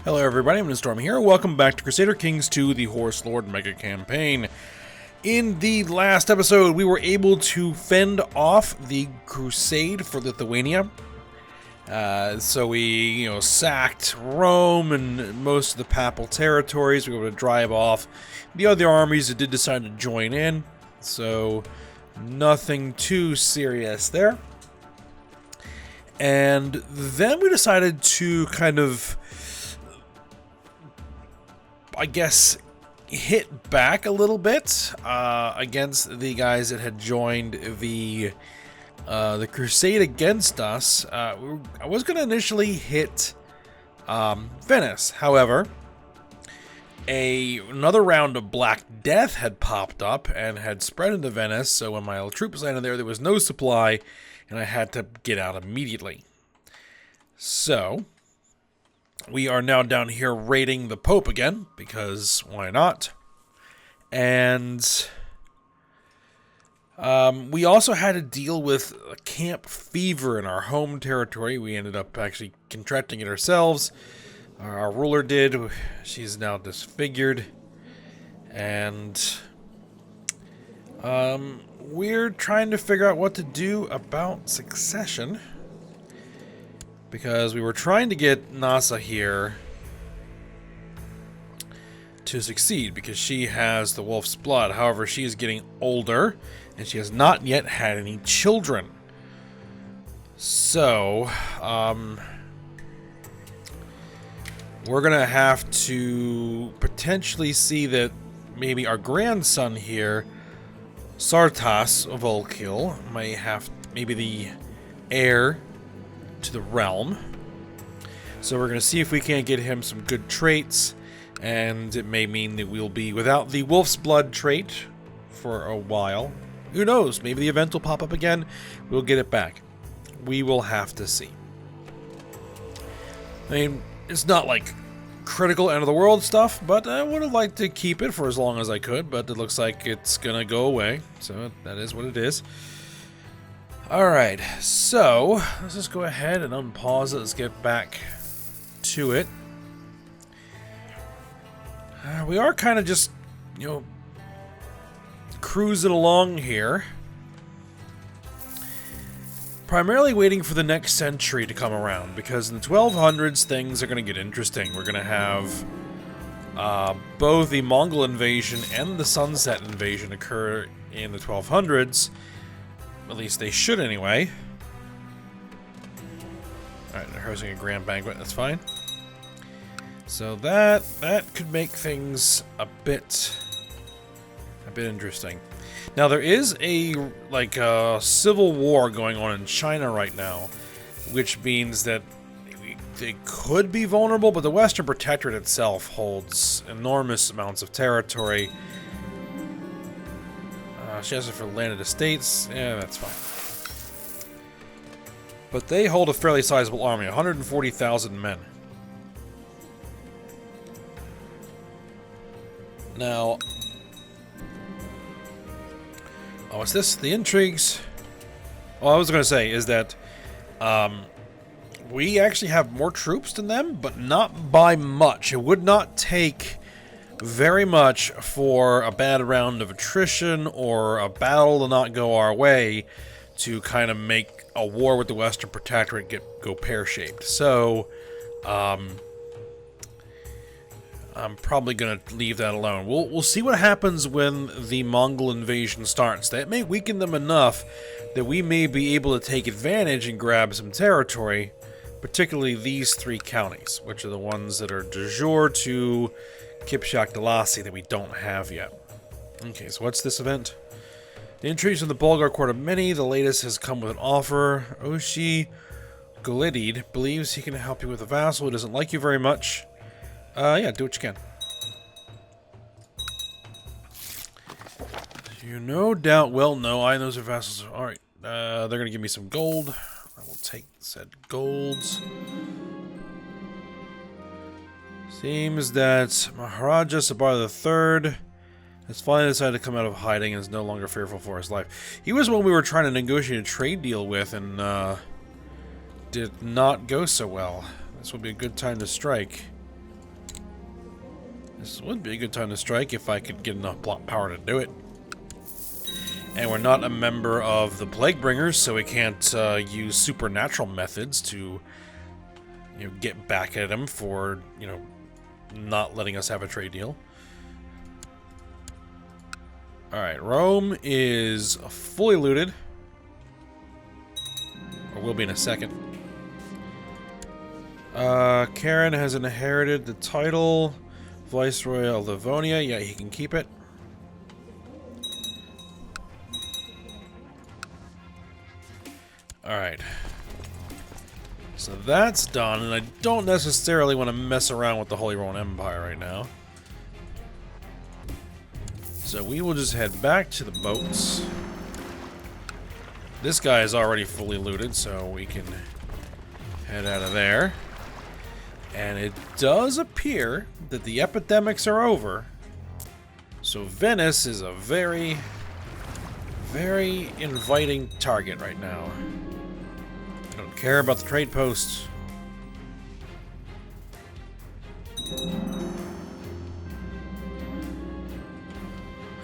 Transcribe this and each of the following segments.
Hello everybody, I'm Storm here. Welcome back to Crusader Kings II, the Horse Lord Mega Campaign. In the last episode, we were able to fend off the crusade for Lithuania. So we, sacked Rome and most of the papal territories. We were able to drive off the other armies that did decide to join in. So nothing too serious there. And then we decided to kind of, I guess, hit back a little bit against the guys that had joined the crusade against us. I was going to initially hit Venice. However, another round of Black Death had popped up and had spread into Venice, so when my troops landed there was no supply, and I had to get out immediately. So we are now down here raiding the Pope again, because why not? And we also had to deal with a camp fever in our home territory. We ended up actually contracting it ourselves. Our ruler did. She's now disfigured. And we're trying to figure out what to do about succession, because we were trying to get Nasa here to succeed because she has the wolf's blood. However, she is getting older and she has not yet had any children. So, we're gonna have to potentially see that maybe our grandson here, Sartas Volkil, may have maybe the heir to the realm. So we're going to see if we can't get him some good traits, and it may mean that we'll be without the wolf's blood trait for a while. Who knows? Maybe the event will pop up again. We'll get it back. We will have to see. I mean, it's not like critical end of the world stuff, but I would have liked to keep it for as long as I could, but it looks like it's going to go away. So that is what it is. Alright, so let's just go ahead and unpause it. Let's get back to it. We are kind of just, cruising along here. Primarily waiting for the next century to come around, because in the 1200s things are going to get interesting. We're going to have both the Mongol invasion and the Sunset invasion occur in the 1200s. At least they should anyway. Alright, they're hosting a grand banquet, that's fine. So that could make things a bit interesting. Now there is a civil war going on in China right now, which means that they could be vulnerable, but the Western Protectorate itself holds enormous amounts of territory. She has it for landed estates. Yeah, that's fine. But they hold a fairly sizable army, 140,000 men. Now, what's this? The intrigues. All I was going to say is that we actually have more troops than them, but not by much. It would not take very much for a bad round of attrition or a battle to not go our way to kind of make a war with the Western Protectorate go pear-shaped. So, I'm probably going to leave that alone. We'll see what happens when the Mongol invasion starts. That may weaken them enough that we may be able to take advantage and grab some territory, particularly these three counties, which are the ones that are de jure to Kipchak Dalasi that we don't have yet. Okay, so what's this event? The intrigues in the Bulgar court are many. The latest has come with an offer. Oshi Golidid believes he can help you with a vassal who doesn't like you very much. Yeah, do what you can. You no doubt well know I know those are vassals. Alright, they're going to give me some gold. I will take said golds. Seems that Maharaja Sabara III has finally decided to come out of hiding and is no longer fearful for his life. He was one we were trying to negotiate a trade deal with and did not go so well. This will be a good time to strike. This would be a good time to strike if I could get enough block power to do it. And we're not a member of the Plaguebringers, so we can't use supernatural methods to, get back at him for, not letting us have a trade deal. Alright, Rome is fully looted. Or will be in a second. Karen has inherited the title. Viceroy of Livonia. Yeah, he can keep it. Alright. So that's done, and I don't necessarily want to mess around with the Holy Roman Empire right now. So we will just head back to the boats. This guy is already fully looted, so we can head out of there. And it does appear that the epidemics are over. So Venice is a very, very inviting target right now. I don't care about the trade posts.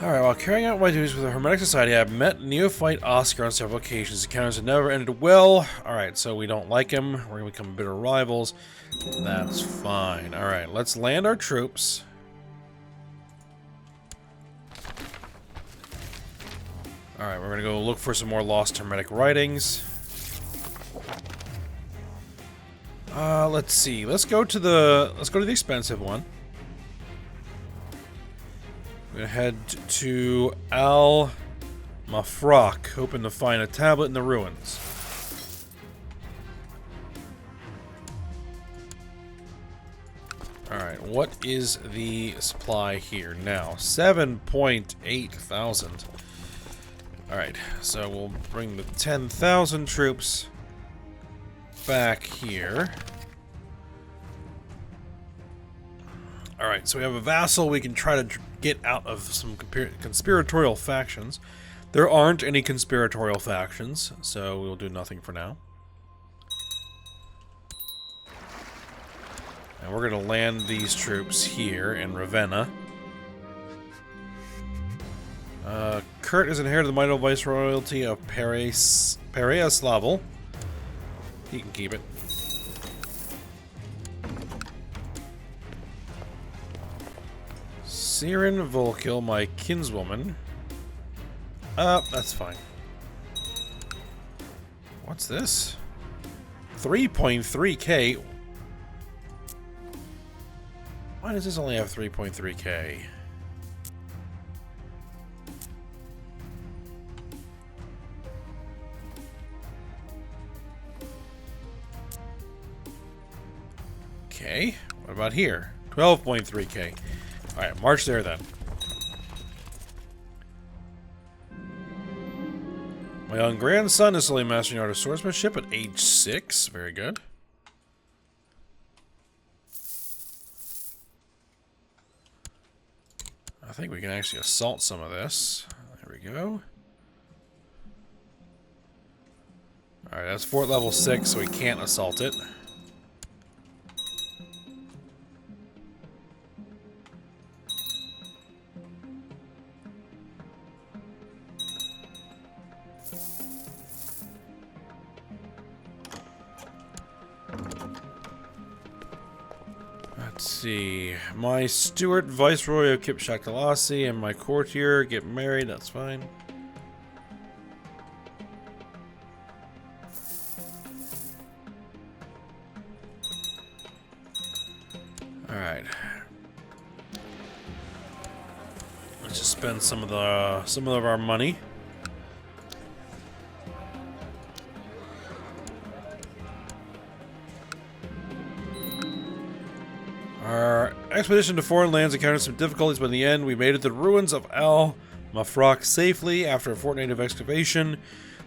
Alright, while carrying out my duties with the Hermetic Society, I've met Neophyte Oscar on several occasions. Encounters have never ended well. Alright, so we don't like him. We're going to become bitter rivals. That's fine. Alright, let's land our troops. Alright, we're going to go look for some more lost Hermetic writings. Let's see. Let's go to the expensive one. We're gonna head to Al Mafraq, hoping to find a tablet in the ruins. Alright, what is the supply here now? 7.8 thousand. Alright, so we'll bring the 10,000 troops back here. Alright, so we have a vassal we can try to get out of some conspiratorial factions. There aren't any conspiratorial factions, so we'll do nothing for now. And we're going to land these troops here in Ravenna. Kurt is inherited the mighty viceroyalty of Pereyaslaval. He can keep it. Siren Volkil, my kinswoman. That's fine. What's this? 3.3k. Why does this only have 3.3k? Okay, what about here? 12.3k. Alright, march there then. My young grandson is slowly mastering the art of swordsmanship at age 6. Very good. I think we can actually assault some of this. There we go. Alright, that's fort level 6, so we can't assault it. Let's see. My steward, Viceroy of Kipchak-Dalasi, and my courtier get married. That's fine. Alright. Let's just spend some of our money. Our expedition to foreign lands encountered some difficulties, but in the end, we made it to the ruins of Al Mafraq safely after a fortnight of excavation.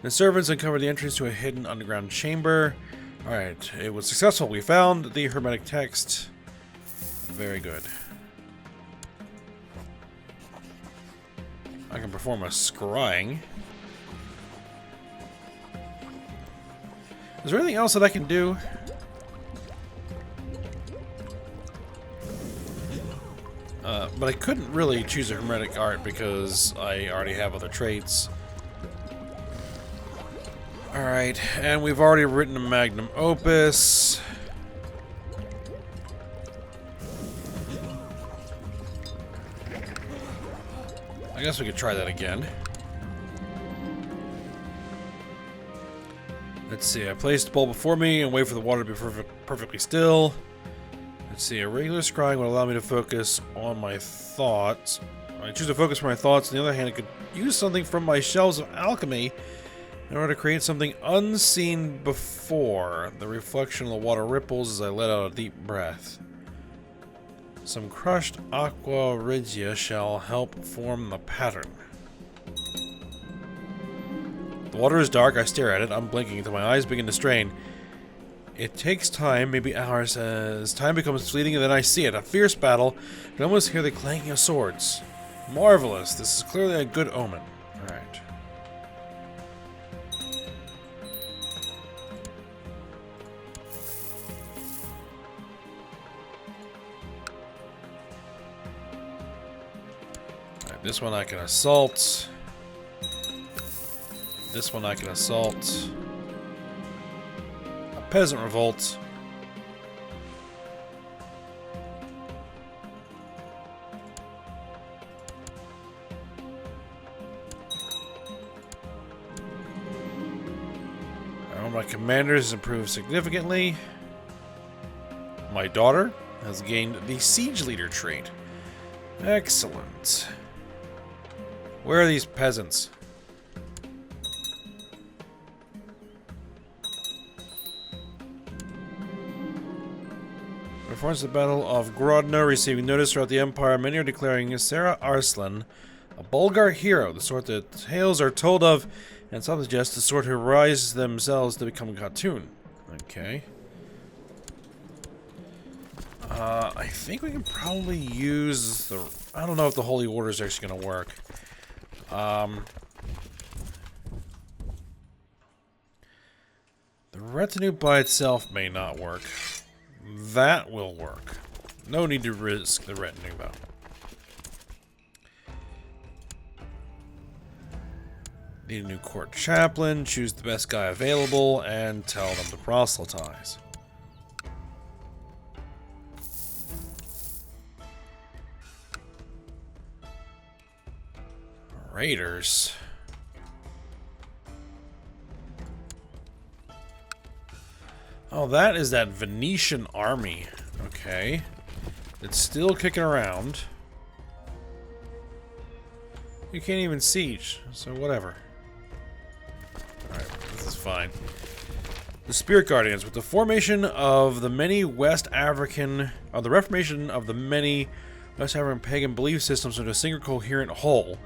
The servants uncovered the entrance to a hidden underground chamber. Alright, it was successful. We found the Hermetic text. Very good. I can perform a scrying. Is there anything else that I can do? But I couldn't really choose a hermetic art because I already have other traits. Alright, and we've already written a magnum opus. I guess we could try that again. Let's see, I place the bowl before me and wait for the water to be perfectly still. Let's see, a regular scrying would allow me to focus on my thoughts. I choose to focus on my thoughts. On the other hand, I could use something from my shelves of alchemy in order to create something unseen before. The reflection of the water ripples as I let out a deep breath. Some crushed aqua regia shall help form the pattern. The water is dark. I stare at it, unblinking until my eyes begin to strain. It takes time, maybe hours, as time becomes fleeting, and then I see it. A fierce battle. I can almost hear the clanking of swords. Marvelous. This is clearly a good omen. Alright. This one I can assault. This one I can assault. A peasant revolt. My commander has improved significantly. My daughter has gained the siege leader trait. Excellent. Where are these peasants? Reports the Battle of Grodno receiving notice throughout the Empire. Many are declaring Sarah Arslan a Bulgar hero, the sort that tales are told of, and some suggest the sort who rise themselves to become a cartoon. Okay. I think we can probably use the... I don't know if the Holy Order is actually going to work. The retinue by itself may not work. That will work. No need to risk the retinue, though. Need a new court chaplain, choose the best guy available, and tell them to proselytize. Raiders. Oh, that is that Venetian army. Okay. It's still kicking around. You can't even siege, so whatever. Alright, this is fine. The Spirit Guardians. With the formation of the many West African... the reformation of the many West African pagan belief systems into a single coherent whole,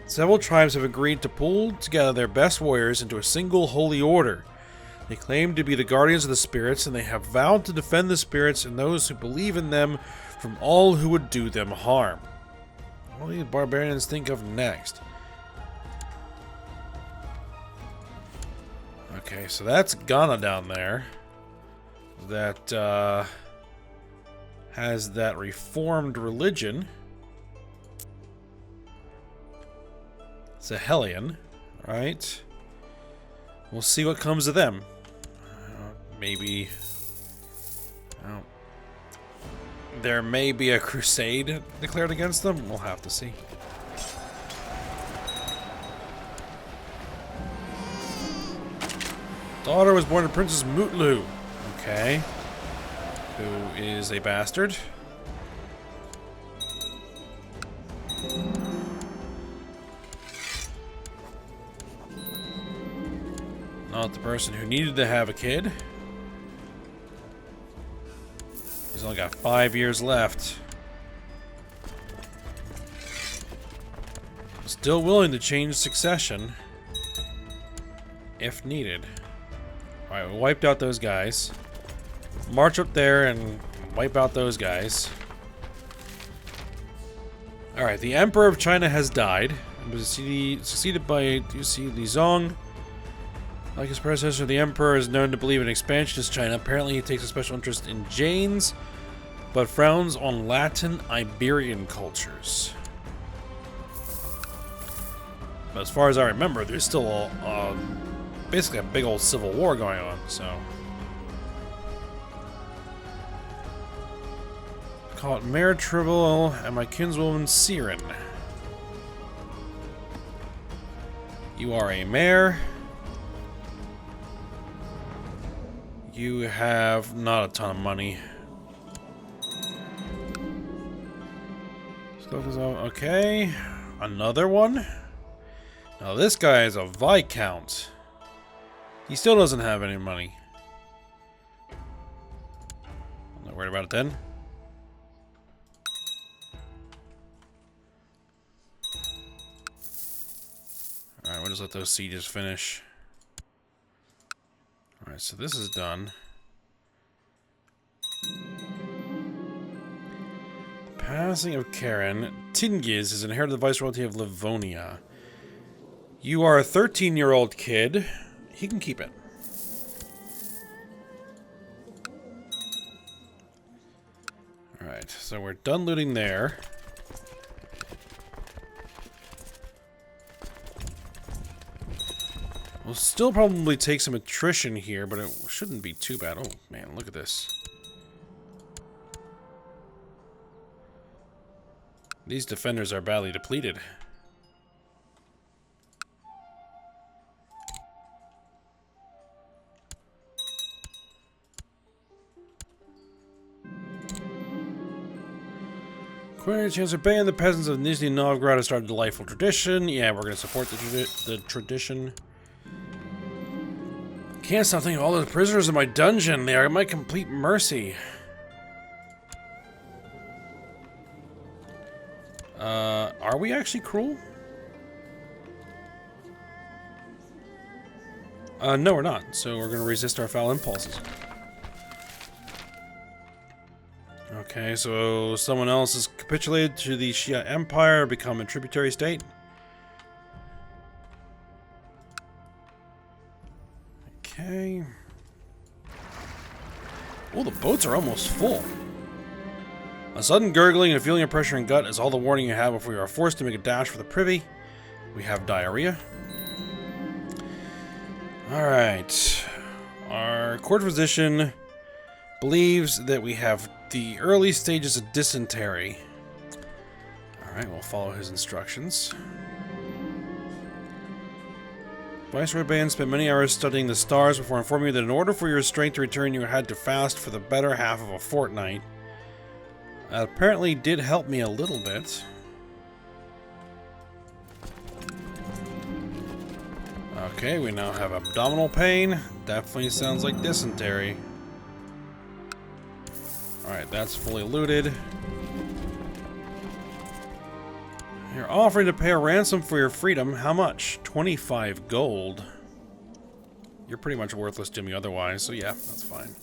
several tribes have agreed to pull together their best warriors into a single holy order. They claim to be the guardians of the spirits, and they have vowed to defend the spirits and those who believe in them from all who would do them harm. What do these barbarians think of next? Okay, so that's Ghana down there. That has that reformed religion. It's a Hellion, right? We'll see what comes of them. Maybe... Oh. There may be a crusade declared against them. We'll have to see. Daughter was born to Princess Mutlu. Okay. Who is a bastard. Not the person who needed to have a kid. He's only got 5 years left. Still willing to change succession if needed. Alright, we wiped out those guys. March up there and wipe out those guys. Alright, the Emperor of China has died. He was succeeded by Duci Lizong. Like his predecessor, the Emperor is known to believe in expansionist China. Apparently, he takes a special interest in Jains. but frowns on Latin Iberian cultures. But as far as I remember, there's still basically a big old civil war going on, so... Call it Mare Tribble and my kinswoman Siren. You are a mare. You have not a ton of money. Okay, another one. Now this guy is a Viscount. He still doesn't have any money. I'm not worried about it then. Alright, we'll just let those sieges finish. Alright, so this is done. The passing of Karen. Tingiz has inherited the viceroyalty of Livonia. You are a 13-year-old kid. He can keep it. Alright, so we're done looting there. We'll still probably take some attrition here, but it shouldn't be too bad. Oh, man, look at this. These defenders are badly depleted. Queen Chancellor Bay and the peasants of Nizhny Novgorod have started a delightful tradition. Yeah, we're going to support the tradition. Can't stop thinking of all the prisoners in my dungeon. They are my complete mercy. Are we actually cruel? No, we're not. So we're going to resist our foul impulses. Okay, so someone else has capitulated to the Shia Empire, become a tributary state. Okay. Oh, the boats are almost full. A sudden gurgling and a feeling of pressure in gut is all the warning you have before you are forced to make a dash for the privy. We have diarrhea. Alright. Our court physician believes that we have the early stages of dysentery. Alright, we'll follow his instructions. Viceroy Bayan spent many hours studying the stars before informing you that in order for your strength to return, you had to fast for the better half of a fortnight. That apparently did help me a little bit. Okay, we now have abdominal pain. Definitely sounds like dysentery. Alright, that's fully looted. You're offering to pay a ransom for your freedom. How much? 25 gold. You're pretty much worthless to me otherwise, so yeah, that's fine.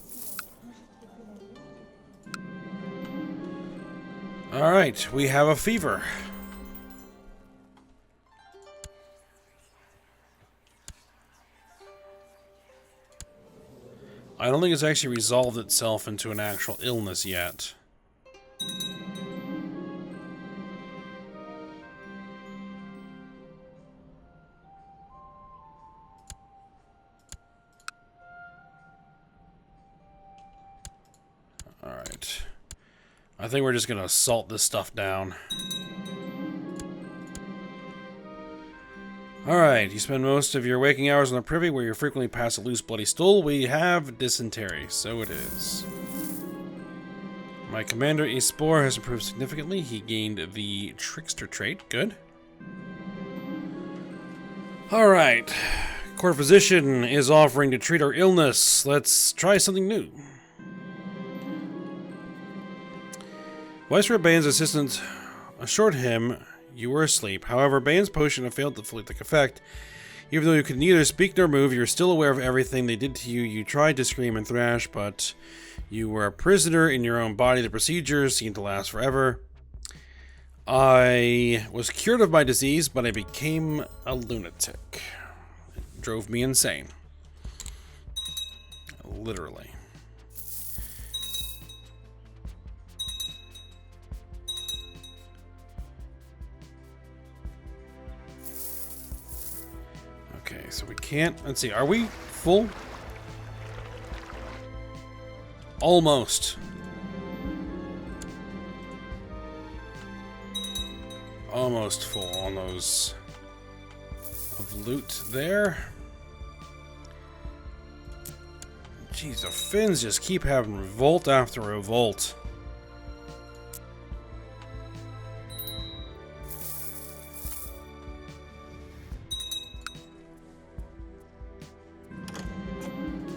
Alright, we have a fever. I don't think it's actually resolved itself into an actual illness yet. Alright. I think we're just gonna salt this stuff down. Alright, you spend most of your waking hours on the privy where you frequently pass a loose bloody stool. We have dysentery, so it is. My commander Espor has improved significantly. He gained the trickster trait. Good. Alright. Court physician is offering to treat our illness. Let's try something new. Viceroy Bayan's assistant assured him you were asleep. However, Bayan's potion had failed to fully take effect. Even though you could neither speak nor move, you were still aware of everything they did to you. You tried to scream and thrash, but you were a prisoner in your own body. The procedures seemed to last forever. I was cured of my disease, but I became a lunatic. It drove me insane. Literally. so we can't... Let's see, are we full? Almost. Almost full on those of loot there. Jeez, the Finns just keep having revolt after revolt.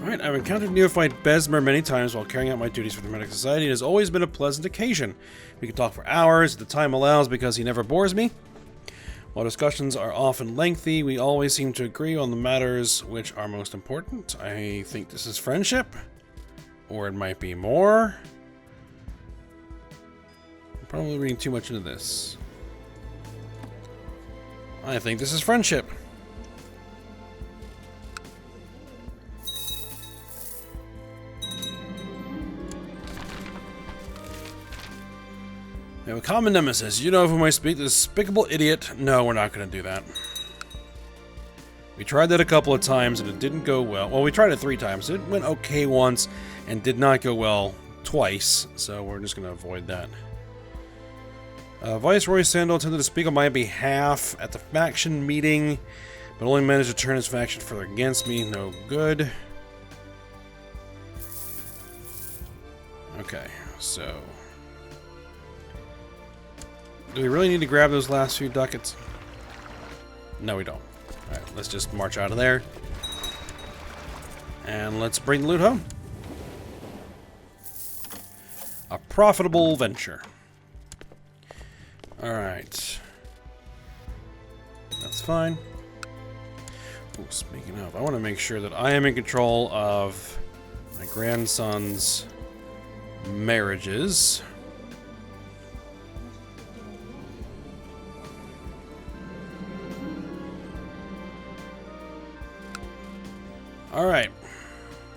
Alright, I've encountered neophyte Besmer many times while carrying out my duties for the Nomadic Society. It has always been a pleasant occasion. We can talk for hours if the time allows because he never bores me. While discussions are often lengthy, we always seem to agree on the matters which are most important. I think this is friendship. Or it might be more. I'm probably reading too much into this. I think this is friendship. We have a common nemesis. You know of whom I speak, this despicable idiot. No, we're not going to do that. We tried that a couple of times and it didn't go well. Well, we tried it 3 times. It went okay once and did not go well twice. So we're just going to avoid that. Viceroy Sandal attempted to speak on my behalf at the faction meeting, but only managed to turn his faction further against me. No good. Okay, so... do we really need to grab those last few ducats? No, we don't. Alright, let's just march out of there. And let's bring the loot home. A profitable venture. Alright. That's fine. Ooh, speaking of, I want to make sure that I am in control of my grandson's marriages. Alright.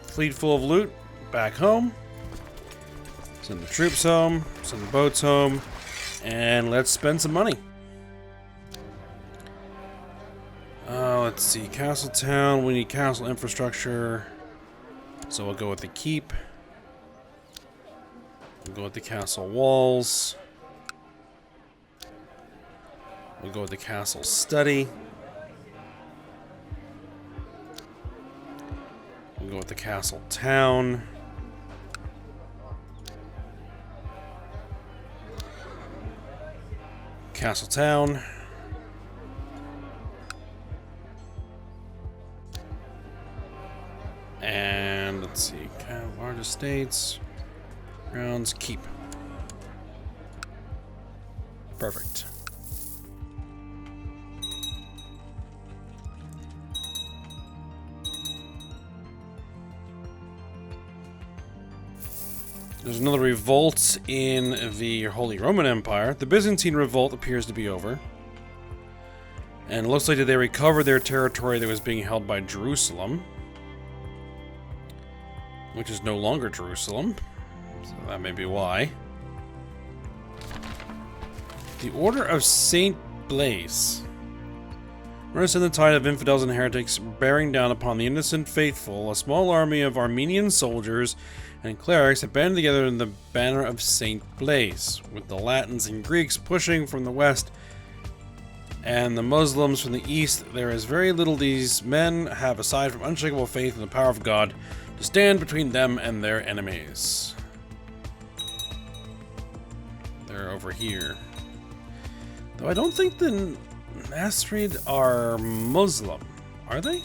Fleet full of loot. Back home. Send the troops home. Send the boats home. And let's spend some money. Let's see. Castle Town. We need castle infrastructure. So we'll go with the keep. We'll go with the castle walls. We'll go with the castle study. We'll go with the castle town. Castle town. And let's see. Large estates. Grounds. Keep. Perfect. There's another revolt in the Holy Roman Empire. The Byzantine revolt appears to be over. And it looks like that they recovered their territory that was being held by Jerusalem. Which is no longer Jerusalem. So that may be why. The Order of Saint Blaise. Notice in the tide of infidels and heretics bearing down upon the innocent faithful, a small army of Armenian soldiers and clerics have banded together in the banner of Saint Blaise, with the Latins and Greeks pushing from the west and the Muslims from the east. There is very little these men have aside from unshakable faith in the power of God to stand between them and their enemies. They're over here. Though I don't think the Nasrid are Muslim, are they?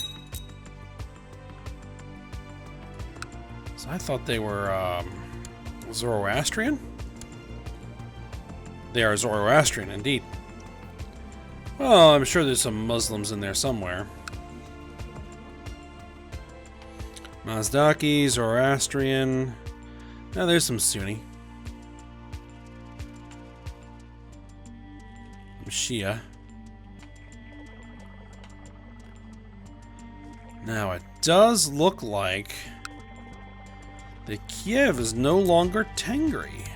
So I thought they were Zoroastrian? They are Zoroastrian, indeed. Well, I'm sure there's some Muslims in there somewhere. Mazdaki, Zoroastrian. Now there's some Sunni. Shia. Now it does look like that Kiev is no longer Tengri.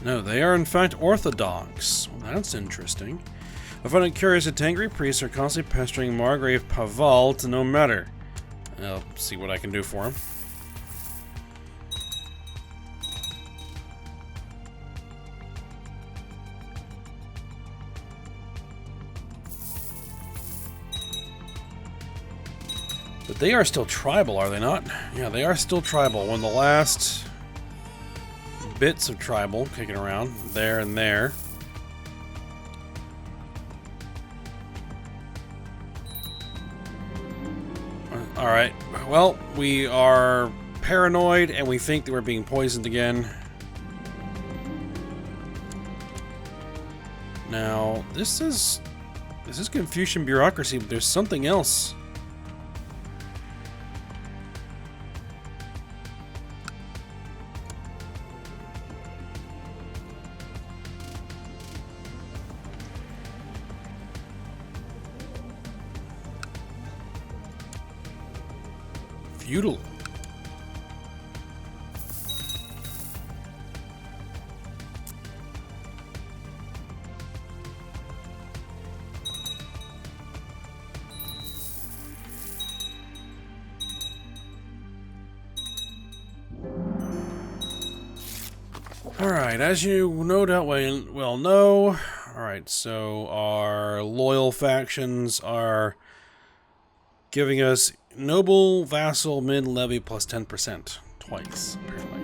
No, they are in fact Orthodox. Well, that's interesting. I find it curious that Tengri priests are constantly pestering Margrave Paval to no matter. I'll see what I can do for him. But they are still tribal, are they not? Yeah, they are still tribal. One of the last bits of tribal kicking around there and there. Alright, well, we are paranoid and we think that we're being poisoned again. Now, this is Confucian bureaucracy, but there's something else. Feudal. Alright, as you no doubt well know, alright, so our loyal factions are giving us noble, vassal, mid-levy plus 10%. Twice, apparently.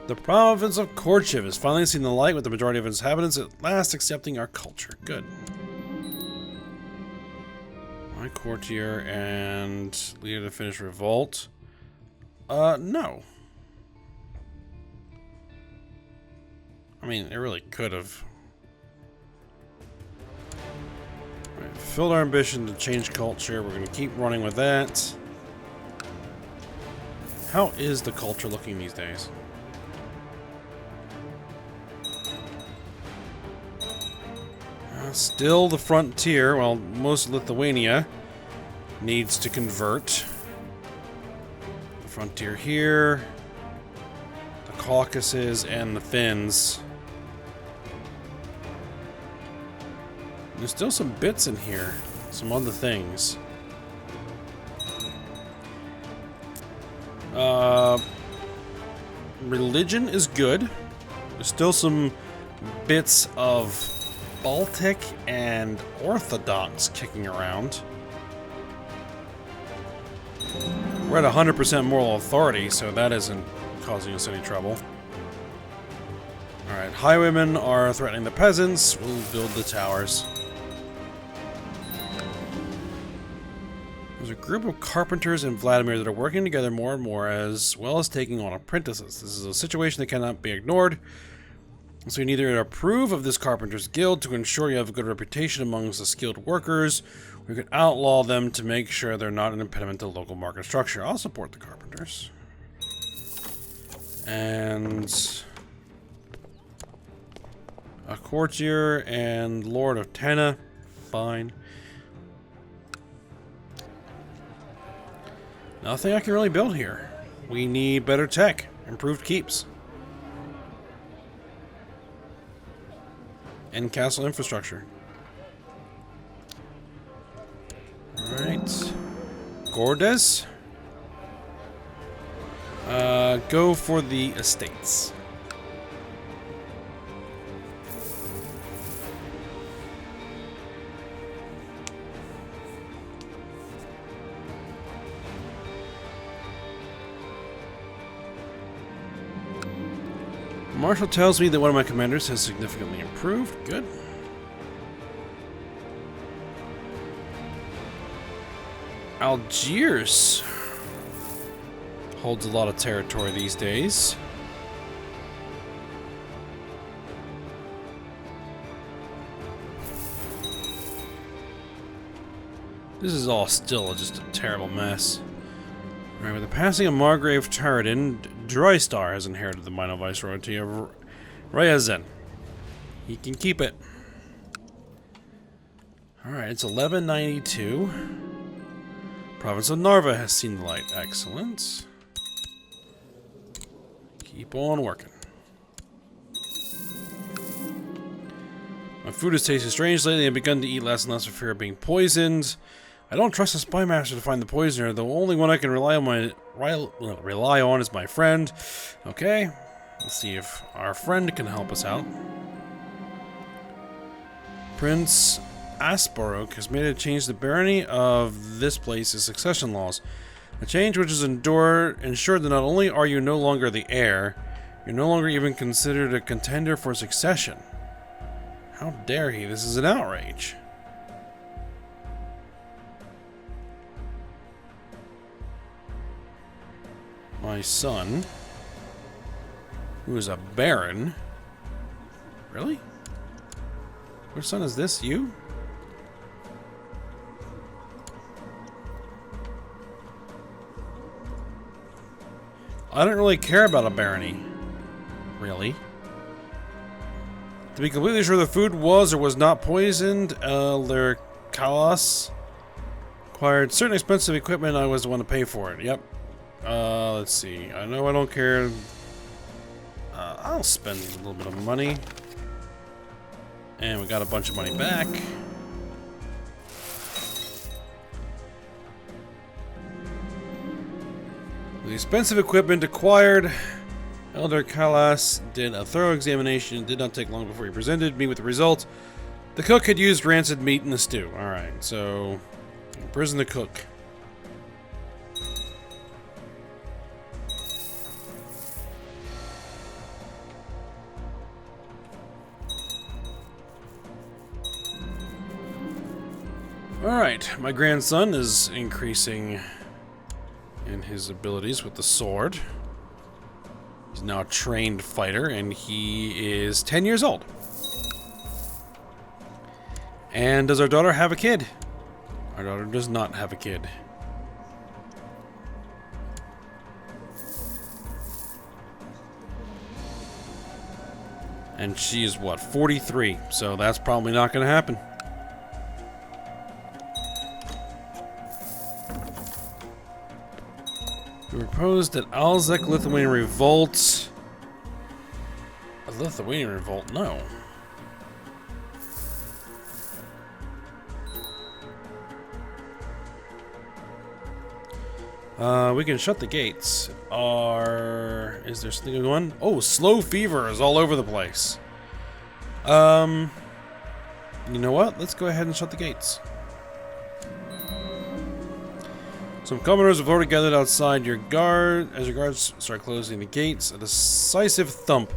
The province of courtship has finally seen the light, with the majority of its inhabitants at last accepting our culture. Good. My courtier and leader to finish revolt. No. I mean, it really could have. Right, filled our ambition to change culture. We're going to keep running with that. How is the culture looking these days? Still the frontier. Well, most of Lithuania needs to convert. The frontier here. The Caucasus and the Finns. There's still some bits in here. Some other things. Religion is good. There's still some bits of Baltic and Orthodox kicking around. We're at 100% moral authority, so that isn't causing us any trouble. Alright, highwaymen are threatening the peasants. We'll build the towers. There's a group of carpenters in Vladimir that are working together more and more, as well as taking on apprentices. This is a situation that cannot be ignored. So you either approve of this carpenters guild to ensure you have a good reputation amongst the skilled workers, or you could outlaw them to make sure they're not an impediment to local market structure. I'll support the carpenters. And a courtier and Lord of Tana. Fine. Nothing I can really build here. We need better tech. Improved keeps. And castle infrastructure. Alright. Gordes. Go for the estates. Marshal tells me that one of my commanders has significantly improved. Good. Algiers holds a lot of territory these days. This is all still just a terrible mess. Alright, with the passing of Margrave Taradin, Droystar has inherited the minor viceroyalty of Ryazan. He can keep it. Alright, it's 1192. Province of Narva has seen the light. Excellent. Keep on working. Food has tasted strange lately and begun to eat less and less for fear of being poisoned. I don't trust the spy master to find the poisoner. The only one I can rely on is my friend. Okay, let's see if our friend can help us out. Prince Asborok has made a change to the barony of this place's succession laws. A change which is ensured that not only are you no longer the heir, you're no longer even considered a contender for succession. How dare he? This is an outrage. My son, who is a baron. Really? Which son is this? You? I don't really care about a barony. Really? To be completely sure the food was or was not poisoned, their Kalas acquired certain expensive equipment. I was the one to pay for it. Yep. Let's see. I know I don't care. I'll spend a little bit of money. And we got a bunch of money back. The expensive equipment acquired. Elder Kalas did a thorough examination. It did not take long before he presented me with the result. The cook had used rancid meat in the stew. Alright, so imprison the cook. Alright, my grandson is increasing in his abilities with the sword. He's now a trained fighter, and he is 10 years old. And does our daughter have a kid? Our daughter does not have a kid. And she is, what, 43, so that's probably not going to happen. We proposed that Alzek Lithuanian revolt. A Lithuanian revolt? No. We can shut the gates. Is there something going on? Oh, slow fever is all over the place. You know what? Let's go ahead and shut the gates. Some commoners have already gathered outside your guard. As your guards start closing the gates, a decisive thump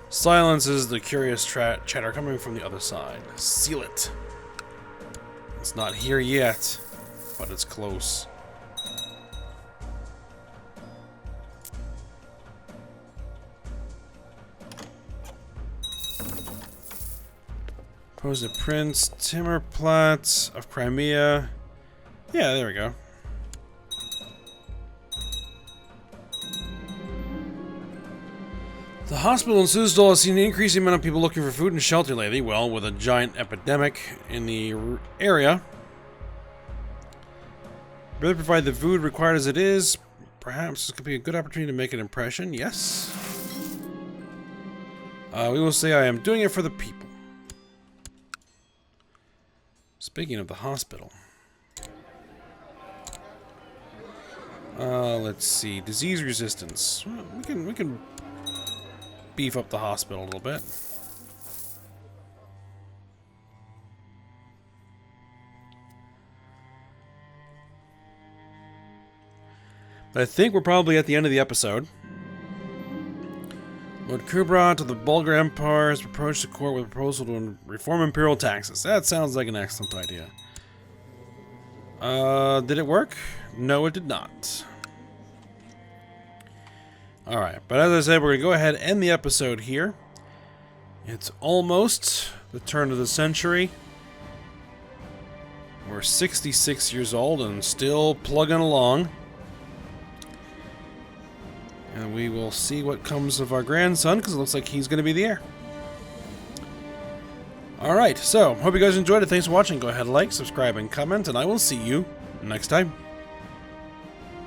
silences the curious chatter coming from the other side. Seal it. It's not here yet, but it's close. Propose a Prince Timurplat of Crimea. Yeah, there we go. The hospital in Suzdal has seen an increasing amount of people looking for food and shelter lately. Well, with a giant epidemic in the area. Rather provide the food required as it is. Perhaps this could be a good opportunity to make an impression. Yes. We will say I am doing it for the people. Speaking of the hospital. Let's see. Disease resistance. We can beef up the hospital a little bit. But I think we're probably at the end of the episode. Lord Kubra to the Bulgar Empire has approached the court with a proposal to reform imperial taxes. That sounds like an excellent idea. Did it work? No, it did not. Alright, but as I said, we're going to go ahead and end the episode here. It's almost the turn of the century. We're 66 years old and still plugging along. And we will see what comes of our grandson, because it looks like he's going to be the heir. Alright, so, hope you guys enjoyed it. Thanks for watching. Go ahead, like, subscribe, and comment, and I will see you next time.